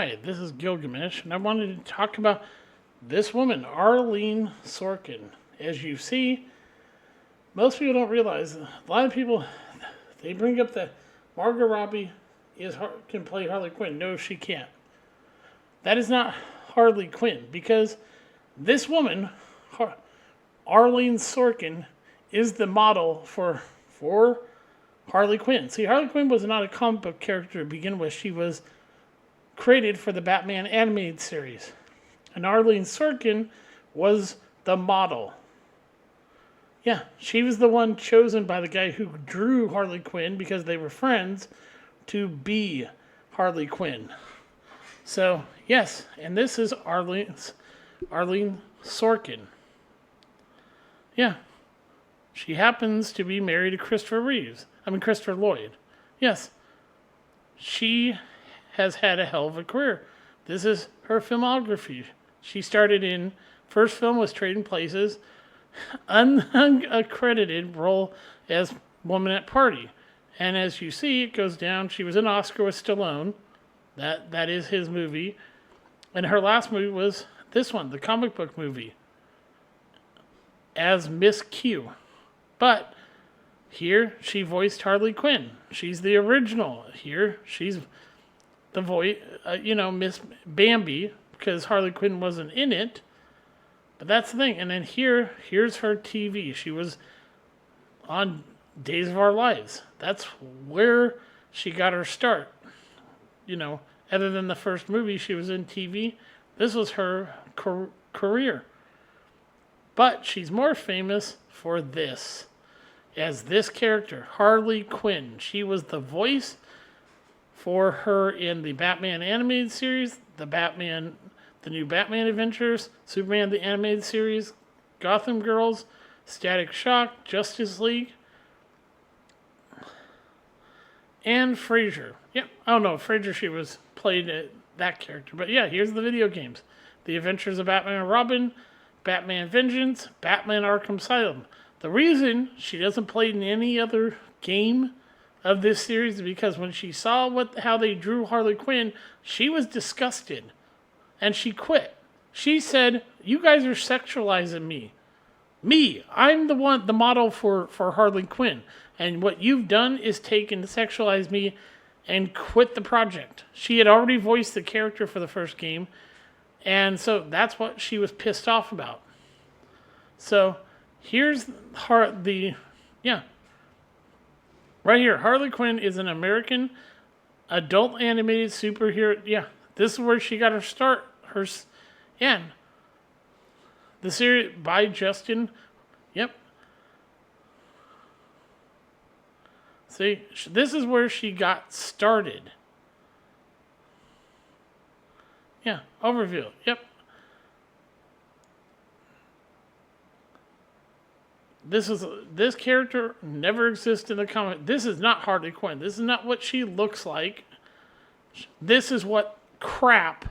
Hi, this is Gilgamesh, and I wanted to talk about this woman, Arleen Sorkin. As you see, most people don't realize, a lot of people, they bring up that Margot Robbie can play Harley Quinn. No, she can't. That is not Harley Quinn, because this woman, Arleen Sorkin, is the model for Harley Quinn. See, Harley Quinn was not a comic book character to begin with. She was created for the Batman animated series. And Arleen Sorkin was the model. Yeah, she was the one chosen by the guy who drew Harley Quinn, because they were friends, to be Harley Quinn. So, yes, and this is Arleen Sorkin. Yeah. She happens to be married to Christopher Lloyd. Yes. She has had a hell of a career. This is her filmography. She started in, first film was Trading Places, unaccredited role as Woman at Party. And as you see, it goes down. She was in Oscar with Stallone. That is his movie. And her last movie was this one, the comic book movie, as Miss Q. But here she voiced Harley Quinn. She's the original. Here she's the voice, Miss Bambi, because Harley Quinn wasn't in it. But that's the thing. And then here's her TV. She was on Days of Our Lives. That's where she got her start. Other than the first movie she was in TV, this was her career. But she's more famous for this, as this character, Harley Quinn. She was the voice for her in the Batman animated series, the new Batman Adventures, Superman the animated series, Gotham Girls, Static Shock, Justice League, and Frasier. Yeah, I don't know, Frasier, she was played that character. But yeah, here's the video games. The Adventures of Batman and Robin, Batman Vengeance, Batman Arkham Asylum. The reason she doesn't play in any other game of this series is because when she saw how they drew Harley Quinn, she was disgusted. And she quit. She said, "You guys are sexualizing me. I'm the model for Harley Quinn. And what you've done is taken to sexualize me and quit the project." She had already voiced the character for the first game. And so that's what she was pissed off about. So here's right here. Harley Quinn is an American adult animated superhero. Yeah, this is where she got her start. The series by Justin. Yep. See, this is where she got started. Yeah, overview. Yep. This character never existed in the comic. This is not Harley Quinn. This is not what she looks like. This is what crap.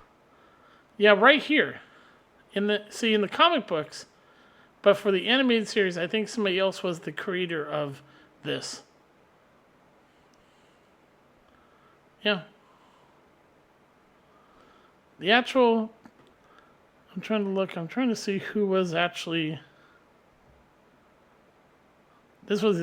Yeah, right here. In the comic books, but for the animated series, I think somebody else was the creator of this. Yeah. The actual, I'm trying to see who was actually, this was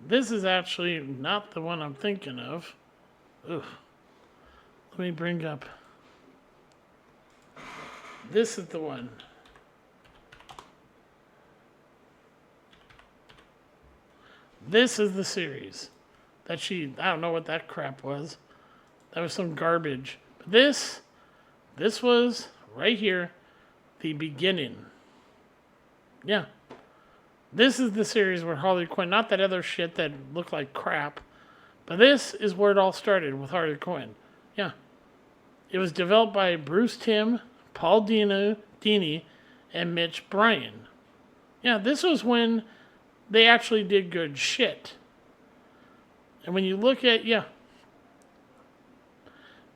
this is actually not the one I'm thinking of. Ugh. Let me bring up, this is the one. This is the series that I don't know what that crap was. That was some garbage. But this was right here, the beginning. Yeah. This is the series where Harley Quinn, not that other shit that looked like crap, but this is where it all started with Harley Quinn. Yeah. It was developed by Bruce Timm, Paul Dini, and Mitch Bryan. Yeah, this was when they actually did good shit. And when you look at,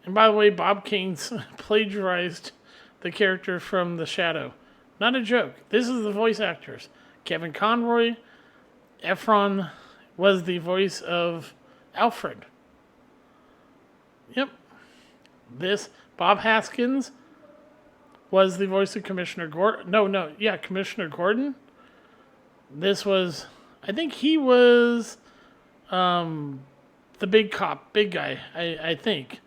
and by the way, Bob Kane's plagiarized the character from The Shadow. Not a joke. This is the voice actors. Kevin Conroy. Efron was the voice of Alfred. Yep. Bob Haskins was the voice of Commissioner Gordon. Commissioner Gordon. This was, I think he was the big cop, big guy, I think.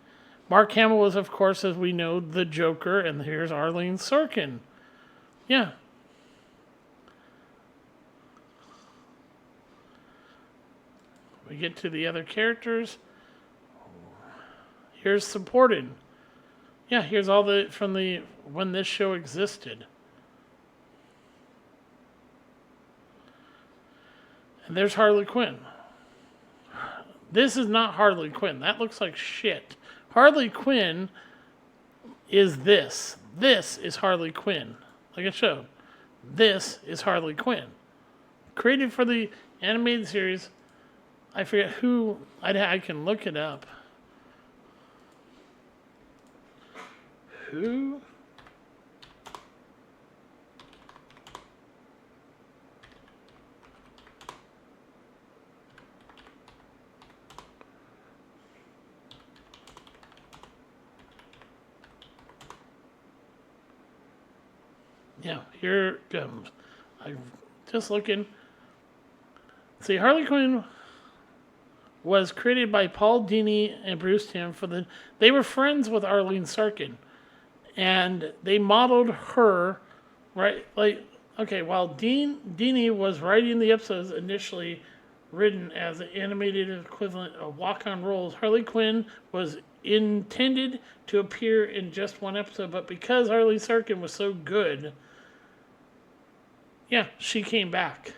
Mark Hamill was, of course, as we know, the Joker, and here's Arleen Sorkin. Yeah. We get to the other characters. Here's supported. Yeah, here's all when this show existed. And there's Harley Quinn. This is not Harley Quinn. That looks like shit. Harley Quinn is this. This is Harley Quinn. Like I showed. This is Harley Quinn. Created for the animated series. I forget who. I can look it up. Who? Yeah, here comes. I'm just looking. See, Harley Quinn was created by Paul Dini and Bruce Timm they were friends with Arleen Sorkin. And they modeled her, right? While Dini was writing the episodes initially written as an animated equivalent of walk-on roles, Harley Quinn was intended to appear in just one episode, but because Arleen Sorkin was so good, yeah, she came back.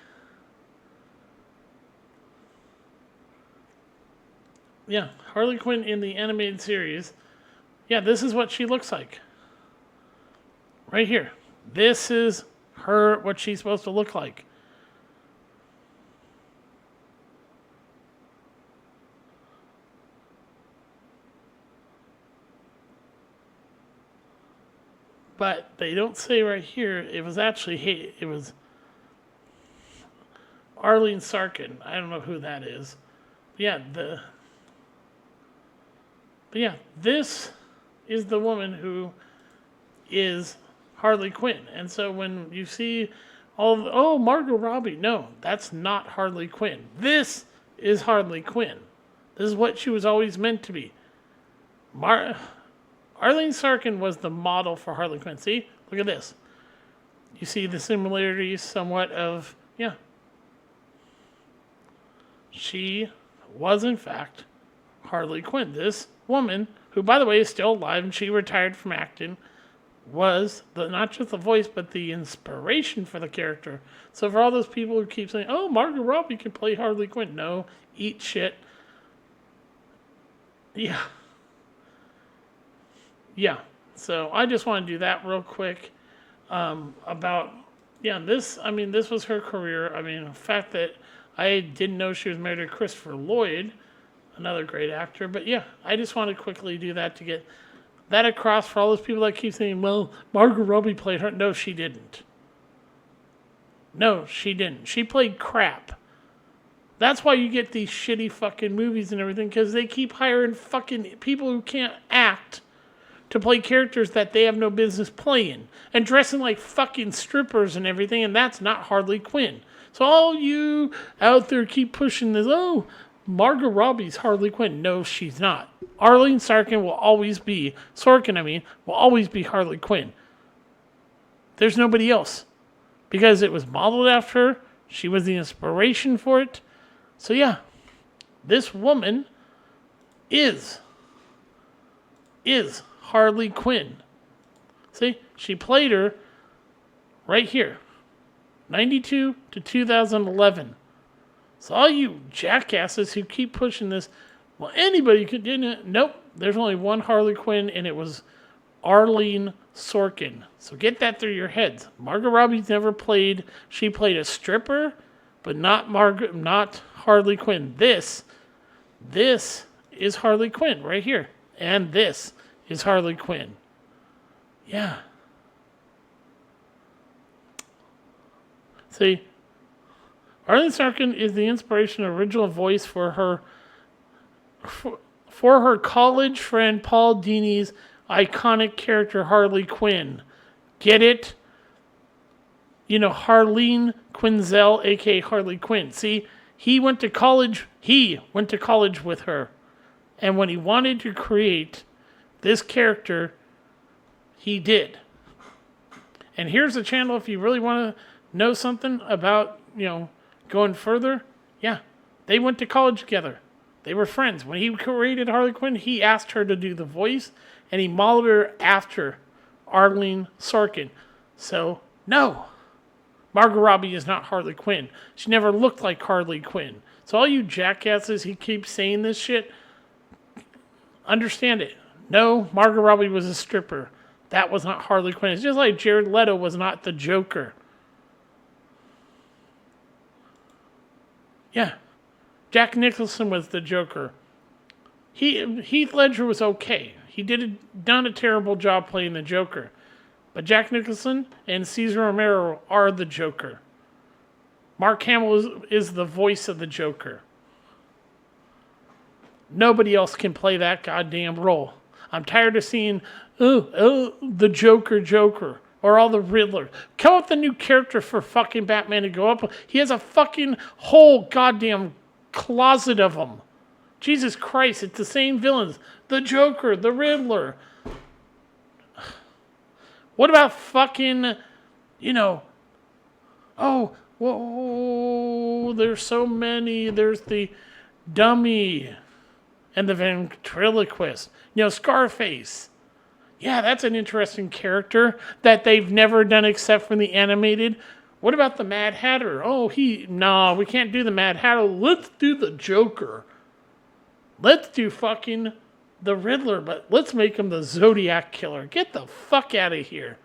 Yeah, Harley Quinn in the animated series. Yeah, this is what she looks like. Right here. This is what she's supposed to look like. But they don't say right here, it was Arleen Sorkin. I don't know who that is. But yeah, this is the woman who is Harley Quinn. And so when you see Margot Robbie, no, that's not Harley Quinn. This is Harley Quinn. This is what she was always meant to be. Arleen Sorkin was the model for Harley Quinn. See? Look at this. You see the similarities somewhat of, yeah. She was, in fact, Harley Quinn. This woman, who, by the way, is still alive and she retired from acting, was not just the voice, but the inspiration for the character. So for all those people who keep saying, Margot Robbie can play Harley Quinn. No, eat shit. Yeah. Yeah. So I just want to do that real quick this was her career. The fact that I didn't know she was married to Christopher Lloyd, another great actor. But yeah, I just want to quickly do that to get that across for all those people that keep saying, well, Margot Robbie played her. No, she didn't. No, she didn't. She played crap. That's why you get these shitty fucking movies and everything, because they keep hiring fucking people who can't act to play characters that they have no business playing and dressing like fucking strippers and everything, and that's not Harley Quinn. So all you out there keep pushing this, Margot Robbie's Harley Quinn. No, she's not. Arleen Sorkin will always be Harley Quinn. There's nobody else. Because it was modeled after her. She was the inspiration for it. So yeah, this woman is Harley Quinn. See, she played her right here. 92 to 2011. So all you jackasses who keep pushing this, well, anybody could do it. Nope, there's only one Harley Quinn, and it was Arleen Sorkin. So get that through your heads. Margot Robbie's never played. She played a stripper, but not Harley Quinn. This is Harley Quinn right here, and this is Harley Quinn. Yeah. See, Arleen Sorkin is the inspiration and original voice for her college friend Paul Dini's iconic character Harley Quinn. Get it? You know, Harleen Quinzel, aka Harley Quinn. See, he went to college with her. And when he wanted to create this character, he did. And here's the channel if you really want to know something about, going further. Yeah, they went to college together. They were friends. When he created Harley Quinn, he asked her to do the voice, and he modeled her after Arleen Sorkin. So, no. Margot Robbie is not Harley Quinn. She never looked like Harley Quinn. So all you jackasses who keep saying this shit, understand it. No, Margot Robbie was a stripper. That was not Harley Quinn. It's just like Jared Leto was not the Joker. Yeah. Jack Nicholson was the Joker. Heath Ledger was okay. He done a terrible job playing the Joker. But Jack Nicholson and Cesar Romero are the Joker. Mark Hamill is the voice of the Joker. Nobody else can play that goddamn role. I'm tired of seeing, the Joker, or all the Riddler. Come up with a new character for fucking Batman to go up. He has a fucking whole goddamn closet of them. Jesus Christ, it's the same villains. The Joker, the Riddler. What about fucking, there's so many. There's the dummy and the ventriloquist. Scarface. Yeah, that's an interesting character that they've never done except for the animated. What about the Mad Hatter? We can't do the Mad Hatter. Let's do the Joker. Let's do fucking the Riddler, but let's make him the Zodiac Killer. Get the fuck out of here.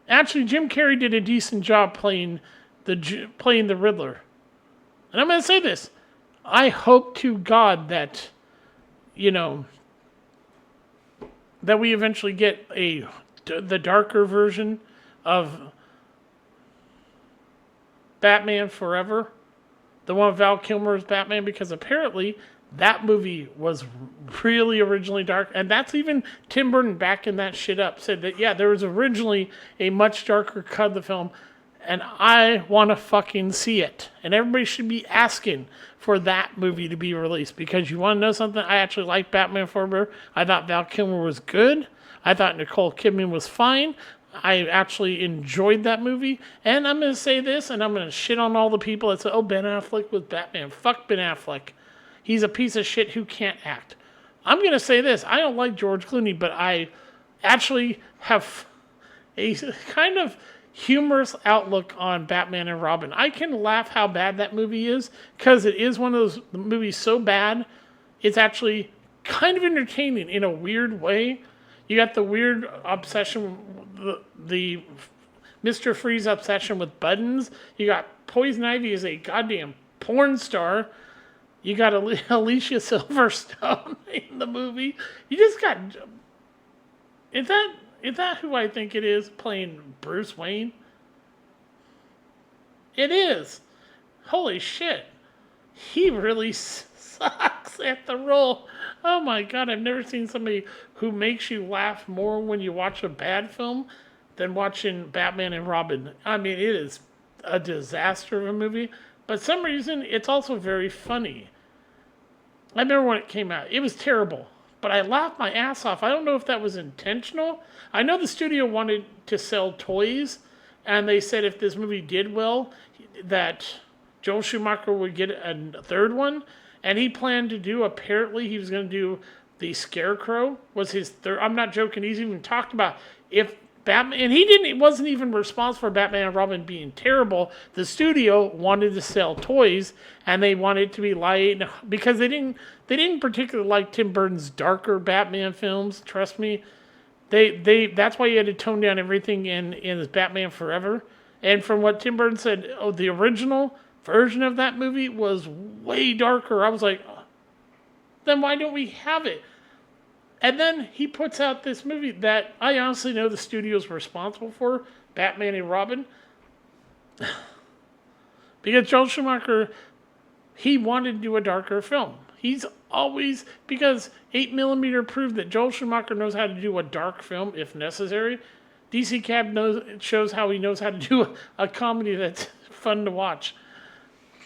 Actually, Jim Carrey did a decent job playing the Riddler. And I'm going to say this. I hope to God that, that we eventually get the darker version of Batman Forever, the one with Val Kilmer's Batman, because apparently that movie was really originally dark, and that's even Tim Burton backing that shit up, said that, yeah, there was originally a much darker cut of the film, and I want to fucking see it. And everybody should be asking for that movie to be released, because you want to know something? I actually like Batman Forever. I thought Val Kilmer was good. I thought Nicole Kidman was fine. I actually enjoyed that movie. And I'm going to say this, and I'm going to shit on all the people that say, Ben Affleck was Batman. Fuck Ben Affleck. He's a piece of shit who can't act. I'm going to say this. I don't like George Clooney, but I actually have a kind of humorous outlook on Batman and Robin. I can laugh how bad that movie is, because it is one of those movies so bad, it's actually kind of entertaining in a weird way. You got the weird obsession, the Mr. Freeze obsession with buttons. You got Poison Ivy as a goddamn porn star. You got Alicia Silverstone in the movie. You just got... Is that who I think it is playing Bruce Wayne? It is. Holy shit. He really sucks at the role. Oh my God, I've never seen somebody who makes you laugh more when you watch a bad film than watching Batman and Robin. I mean, it is a disaster of a movie, but for some reason, it's also very funny. I remember when it came out. It was terrible, but I laughed my ass off. I don't know if that was intentional. I know the studio wanted to sell toys, and they said if this movie did well, that Joel Schumacher would get a third one. And he planned to do, apparently he was going to do the Scarecrow, was his third. I'm not joking. He's even talked about if Batman, and he wasn't even responsible for Batman and Robin being terrible. The studio wanted to sell toys, and they wanted it to be light, because they didn't particularly like Tim Burton's darker Batman films. Trust me. That's why he had to tone down everything in his Batman Forever. And from what Tim Burton said, the original version of that movie was way darker. I was like, then why don't we have it? And then he puts out this movie that I honestly know the studio's responsible for, Batman and Robin. Because Joel Schumacher, he wanted to do a darker film. He's always, because 8mm proved that Joel Schumacher knows how to do a dark film if necessary. DC Cab shows how he knows how to do a comedy that's fun to watch.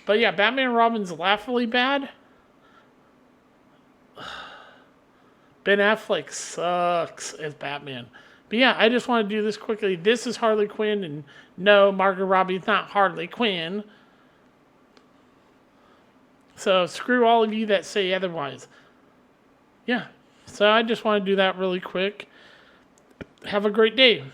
But yeah, Batman and Robin's laughably bad. Ben Affleck sucks as Batman. But yeah, I just want to do this quickly. This is Harley Quinn, and no, Margot Robbie's not Harley Quinn. So screw all of you that say otherwise. Yeah, so I just want to do that really quick. Have a great day.